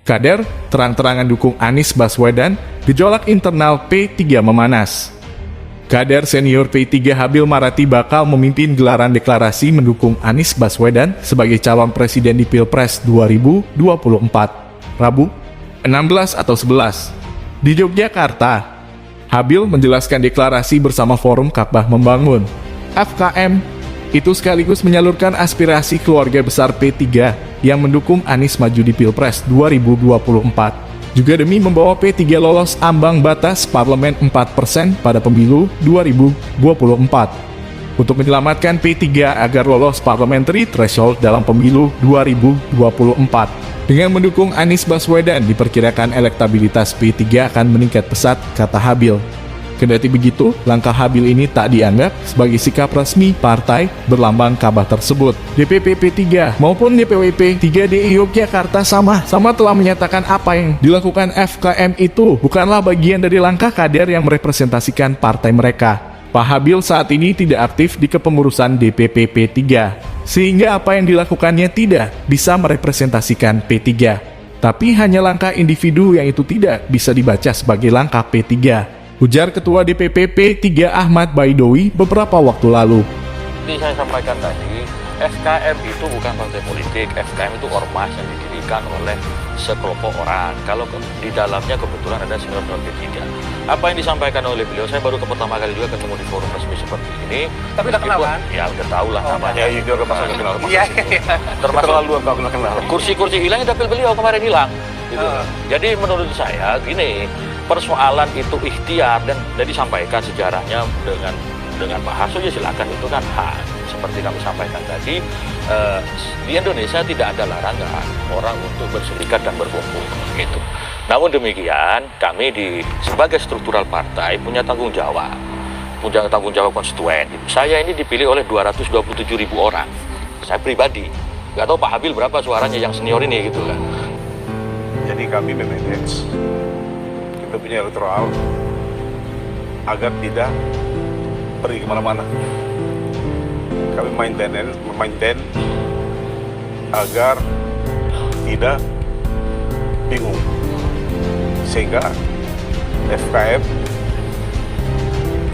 Kader terang-terangan dukung Anies Baswedan, gejolak internal P3 memanas. Kader senior P3 Habil Marati bakal memimpin gelaran deklarasi mendukung Anies Baswedan sebagai calon presiden di Pilpres 2024, Rabu 16 atau 11. Di Yogyakarta, Habil menjelaskan deklarasi bersama Forum Ka'bah Membangun, FKM, itu sekaligus menyalurkan aspirasi keluarga besar P3 yang mendukung Anies maju di Pilpres 2024. Juga demi membawa P3 lolos ambang batas parlemen 4% pada pemilu 2024. Untuk menyelamatkan P3 agar lolos parliamentary threshold dalam pemilu 2024. Dengan mendukung Anies Baswedan, diperkirakan elektabilitas P3 akan meningkat pesat, kata Habil. Kendati begitu, langkah Habil ini tak dianggap sebagai sikap resmi partai berlambang Ka'bah tersebut. DPP P3 maupun DPW P3 di Yogyakarta sama telah menyatakan apa yang dilakukan FKM itu bukanlah bagian dari langkah kader yang merepresentasikan partai mereka. Pak Habil saat ini tidak aktif di kepengurusan DPP P3, sehingga apa yang dilakukannya tidak bisa merepresentasikan P3. Tapi hanya langkah individu yang itu tidak bisa dibaca sebagai langkah P3. Ujar Ketua DPP P3 Ahmad Baidowi beberapa waktu lalu. Seperti saya sampaikan tadi, FKM itu bukan partai politik, FKM itu ormas yang didirikan oleh sekelompok orang. Kalau di dalamnya kebetulan ada senior P3. Apa yang disampaikan oleh beliau, saya baru pertama kali juga ketemu di forum resmi seperti ini. Tapi udah kenal kan? Ya udah tahu lah namanya. Ya juga masuk kenal. Iya. Termasuk Terlalu enggak kenal. Kursi-kursi hilang, dapil beliau kemarin hilang. Gitu. Jadi menurut saya gini, persoalan itu ikhtiar dan disampaikan sejarahnya dengan Pak Hasso, ya silakan, itu kan hak. Seperti kami sampaikan tadi, di Indonesia tidak ada larangan orang untuk berserikat dan berkumpul gitu. Namun demikian, kami sebagai struktural partai punya tanggung jawab konstituen. Saya ini dipilih oleh 227.000 orang. Saya pribadi, nggak tahu Pak Habil berapa suaranya yang senior ini gitu kan. Jadi kami memanage, kita punya elektoral agar tidak pergi kemana-mana. Kami maintain agar tidak bingung, sehingga FKM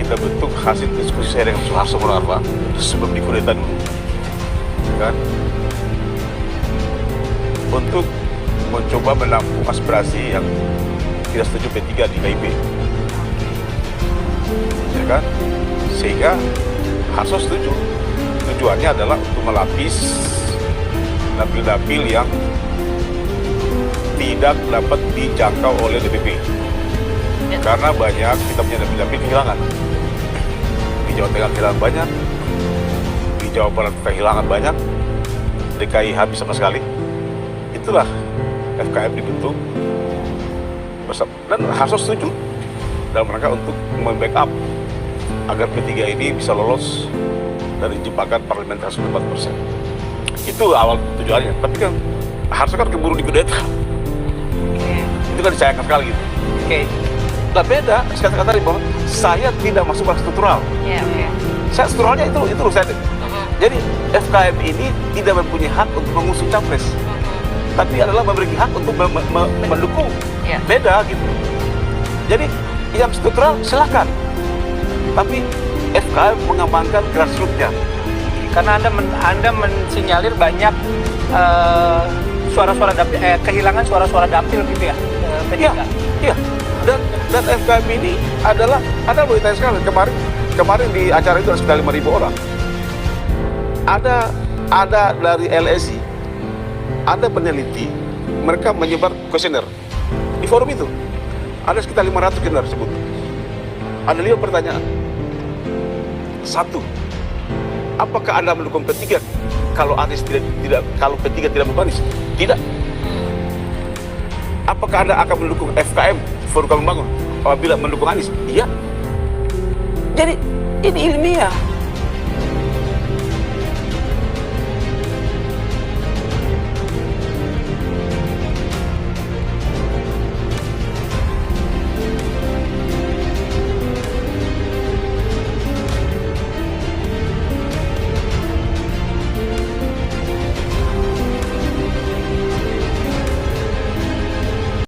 kita bentuk hasil diskusi saya dengan Soeharto Monoarfa sebelum dikudeta dulu, kan, untuk mencoba menampung aspirasi yang tidak setuju P3 di KIP, ya kan, sehingga Hasso setuju. Tujuannya adalah untuk melapis dapil-dapil yang tidak dapat dijangkau oleh DPP. Karena banyak, kita punya dapil-dapil kehilangan. Di Jawa Tengah kehilangan banyak, di Jawa Barat kehilangan banyak, DKI habis sama sekali. Itulah FKM dibentuk dan Hasso setuju dalam rangka untuk membackup agar P3 ini bisa lolos dari jebakan parlemen threshold 4%. Itu awal tujuannya. Tapi kan Hasso kan keburu dikudeta. Itu kan disayangkan sekali gitu. Nah beda, sekali tadi bahwa saya tidak masuk ke struktural. Saya strukturalnya itu saya. Jadi FKM ini tidak mempunyai hak untuk mengusung capres, tapi adalah memiliki hak untuk mendukung. Beda gitu. Jadi yang struktural silakan, tapi FKM mengembangkan grassroots-nya. Karena Anda mensinyalir banyak suara-suara dapil, kehilangan suara-suara dapil gitu ya? Iya. Dan FKM ini adalah berita sekali. Kemarin di acara itu ada sekitar 5.000 orang. Ada dari LSI, ada peneliti, mereka menyebar kuesioner di forum itu. Ada sekitar 500 kuesioner tersebut. Ada 5 pertanyaan. 1, apakah Anda mendukung P3 kalau Anies kalau P3 tidak mendukung Anies? Tidak. Apakah Anda akan mendukung FKM, Forum Ka'bah Membangun, apabila mendukung Anies? Iya. Jadi ini ilmiah.